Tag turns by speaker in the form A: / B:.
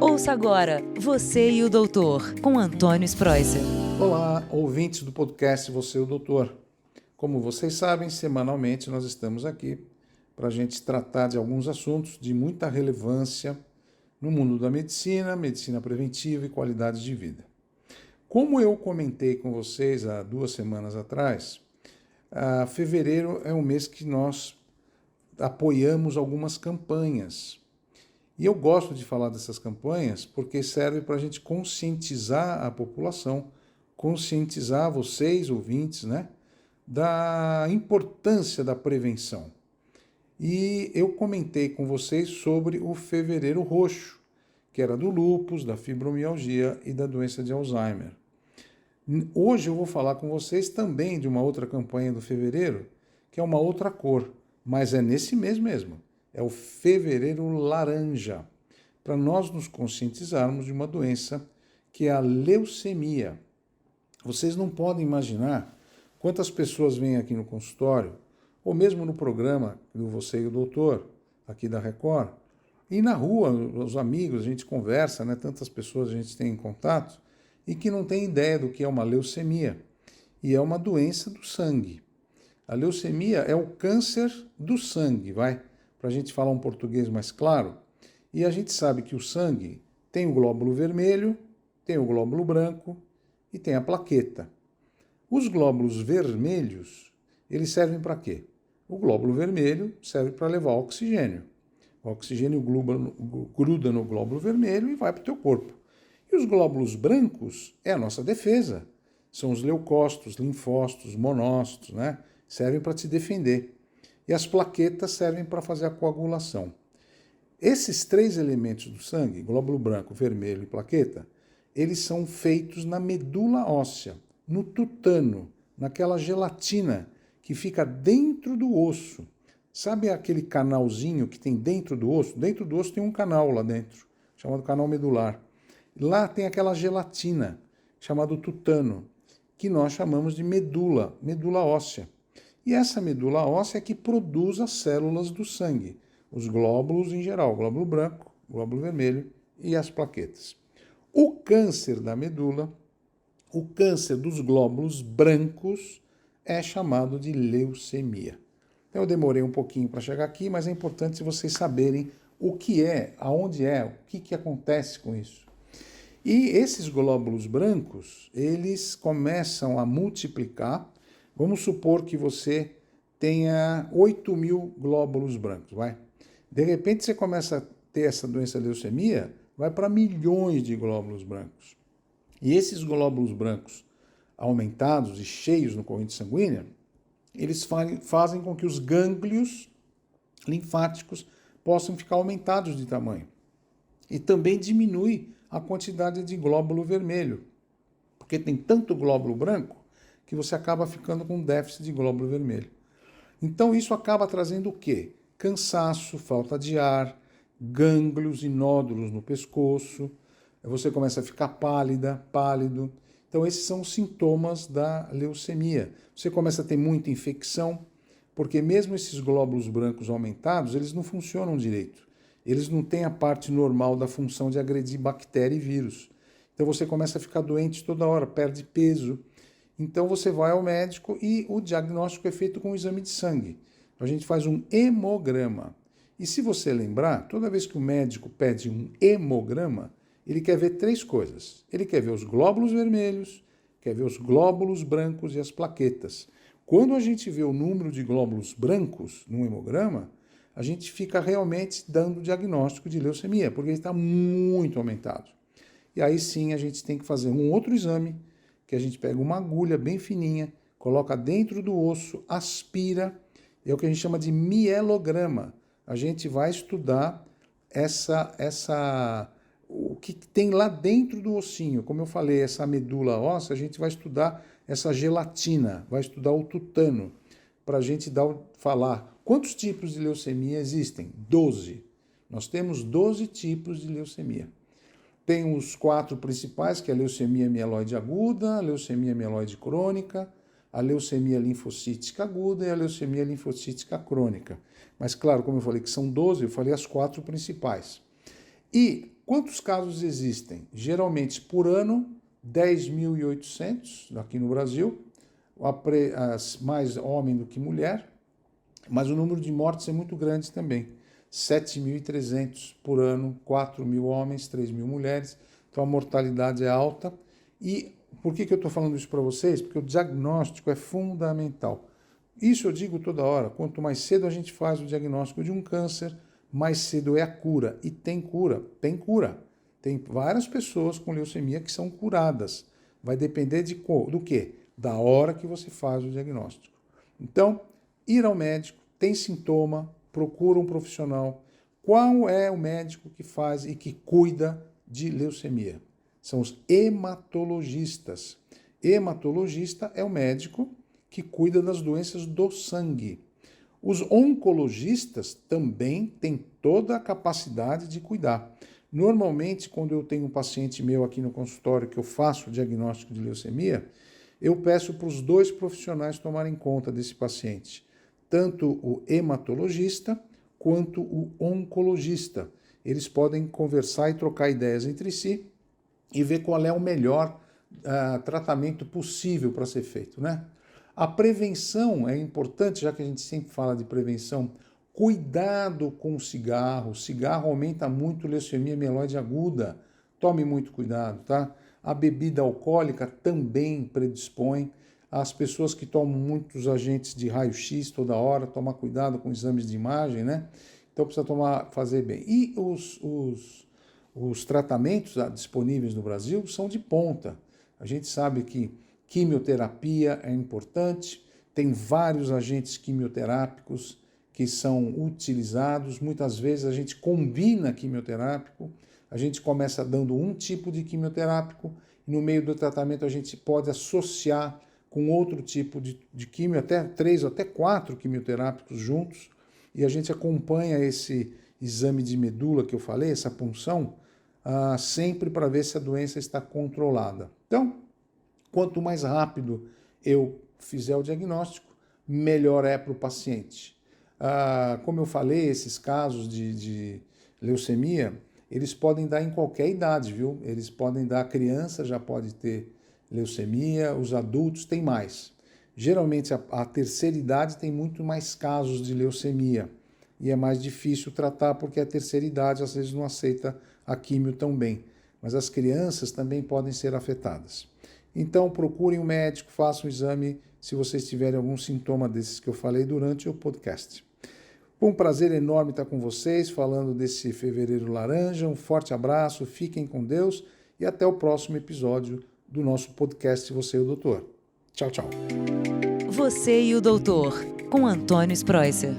A: Ouça agora Você e o Doutor, com Antônio Spreuser.
B: Olá, ouvintes do podcast Você e o Doutor. Como vocês sabem, semanalmente nós estamos aqui para a gente tratar de alguns assuntos de muita relevância no mundo da medicina, medicina preventiva e qualidade de vida. Como eu comentei com vocês há 2 semanas atrás, fevereiro é um mês que nós apoiamos algumas campanhas. E eu gosto de falar dessas campanhas porque serve para a gente conscientizar a população, conscientizar vocês, ouvintes, da importância da prevenção. E eu comentei com vocês sobre o Fevereiro Roxo, que era do lúpus, da fibromialgia e da doença de Alzheimer. Hoje eu vou falar com vocês também de uma outra campanha do fevereiro, que é uma outra cor, mas é nesse mês mesmo. É o Fevereiro Laranja, para nós nos conscientizarmos de uma doença que é a leucemia. Vocês não podem imaginar quantas pessoas vêm aqui no consultório, ou mesmo no programa do Você e o Doutor, aqui da Record, e na rua, os amigos, a gente conversa, tantas pessoas a gente tem em contato, e que não tem ideia do que é uma leucemia. E é uma doença do sangue. A leucemia é o câncer do sangue, para a gente falar um português mais claro. E a gente sabe que o sangue tem o glóbulo vermelho, tem o glóbulo branco e tem a plaqueta. Os glóbulos vermelhos, eles servem para quê? O glóbulo vermelho serve para levar oxigênio. O oxigênio gruda no glóbulo vermelho e vai para o teu corpo. E os glóbulos brancos é a nossa defesa. São os leucócitos, linfócitos, monócitos, servem para te defender. E as plaquetas servem para fazer a coagulação. Esses 3 elementos do sangue, glóbulo branco, vermelho e plaqueta, eles são feitos na medula óssea, no tutano, naquela gelatina que fica dentro do osso. Sabe aquele canalzinho que tem dentro do osso? Dentro do osso tem um canal lá dentro, chamado canal medular. Lá tem aquela gelatina, chamada tutano, que nós chamamos de medula óssea. E essa medula óssea é que produz as células do sangue, os glóbulos em geral, glóbulo branco, glóbulo vermelho e as plaquetas. O câncer da medula, o câncer dos glóbulos brancos, é chamado de leucemia. Então eu demorei um pouquinho para chegar aqui, mas é importante vocês saberem o que é, aonde é, o que acontece com isso. E esses glóbulos brancos, eles começam a multiplicar. Vamos supor que você tenha 8.000 glóbulos brancos, De repente você começa a ter essa doença leucemia, vai para milhões de glóbulos brancos. E esses glóbulos brancos aumentados e cheios no corrente sanguínea, eles fazem com que os gânglios linfáticos possam ficar aumentados de tamanho. E também diminui a quantidade de glóbulo vermelho, porque tem tanto glóbulo branco que você acaba ficando com déficit de glóbulo vermelho. Então isso acaba trazendo o quê? Cansaço, falta de ar, gânglios e nódulos no pescoço, você começa a ficar pálido. Então esses são os sintomas da leucemia. Você começa a ter muita infecção, porque mesmo esses glóbulos brancos aumentados, eles não funcionam direito. Eles não têm a parte normal da função de agredir bactéria e vírus. Então você começa a ficar doente toda hora, perde peso. Então você vai ao médico e o diagnóstico é feito com um exame de sangue. A gente faz um hemograma. E se você lembrar, toda vez que o médico pede um hemograma, ele quer ver 3 coisas. Ele quer ver os glóbulos vermelhos, quer ver os glóbulos brancos e as plaquetas. Quando a gente vê o número de glóbulos brancos no hemograma, a gente fica realmente dando diagnóstico de leucemia, porque ele está muito aumentado. E aí sim a gente tem que fazer um outro exame, que a gente pega uma agulha bem fininha, coloca dentro do osso, aspira, é o que a gente chama de mielograma. A gente vai estudar o que tem lá dentro do ossinho. Como eu falei, essa medula óssea, a gente vai estudar essa gelatina, vai estudar o tutano, para a gente falar quantos tipos de leucemia existem? 12. Nós temos 12 tipos de leucemia. Tem os 4 principais, que é a leucemia mieloide aguda, a leucemia mieloide crônica, a leucemia linfocítica aguda e a leucemia linfocítica crônica. Mas claro, como eu falei que são 12, eu falei as 4 principais. E Quantos casos existem? Geralmente, por ano, 10.800 aqui no Brasil, mais homem do que mulher, mas o número de mortes é muito grande também. 7.300 por ano, 4.000 homens, 3.000 mulheres, então a mortalidade é alta. E por que eu estou falando isso para vocês? Porque o diagnóstico é fundamental. Isso eu digo toda hora, quanto mais cedo a gente faz o diagnóstico de um câncer, mais cedo é a cura. E tem cura, tem cura. Tem várias pessoas com leucemia que são curadas. Vai depender do quê? Da hora que você faz o diagnóstico. Então, ir ao médico, tem sintoma, procura um profissional. Qual é o médico que faz e que cuida de leucemia? São os hematologistas. Hematologista é o médico que cuida das doenças do sangue. Os oncologistas também têm toda a capacidade de cuidar. Normalmente, quando eu tenho um paciente meu aqui no consultório que eu faço o diagnóstico de leucemia, eu peço para os dois profissionais tomarem conta desse paciente, tanto o hematologista quanto o oncologista. Eles podem conversar e trocar ideias entre si e ver qual é o melhor tratamento possível para ser feito, né? A prevenção é importante, já que a gente sempre fala de prevenção. Cuidado com o cigarro. O cigarro aumenta muito a leucemia mieloide aguda. Tome muito cuidado, tá? A bebida alcoólica também predispõe. As pessoas que tomam muitos agentes de raio-x toda hora, tomar cuidado com exames de imagem, né? Então precisa fazer bem. E os tratamentos disponíveis no Brasil são de ponta. A gente sabe que quimioterapia é importante, tem vários agentes quimioterápicos que são utilizados. Muitas vezes a gente combina quimioterápico, a gente começa dando um tipo de quimioterápico e no meio do tratamento a gente pode associar com outro tipo de quimio, até 3 ou até 4 quimioterápicos juntos, e a gente acompanha esse exame de medula que eu falei, essa punção, sempre para ver se a doença está controlada. Então, quanto mais rápido eu fizer o diagnóstico, melhor é para o paciente. Como eu falei, esses casos de leucemia, eles podem dar em qualquer idade, viu? Eles podem dar, a criança já pode ter leucemia, os adultos têm mais. Geralmente a terceira idade tem muito mais casos de leucemia e é mais difícil tratar porque a terceira idade às vezes não aceita a químio tão bem. Mas as crianças também podem ser afetadas. Então procurem um médico, façam um exame se vocês tiverem algum sintoma desses que eu falei durante o podcast. Foi um prazer enorme estar com vocês, falando desse Fevereiro Laranja. Um forte abraço, fiquem com Deus e até o próximo episódio do nosso podcast Você e o Doutor. Tchau, tchau.
A: Você e o Doutor, com Antônio Spreuser.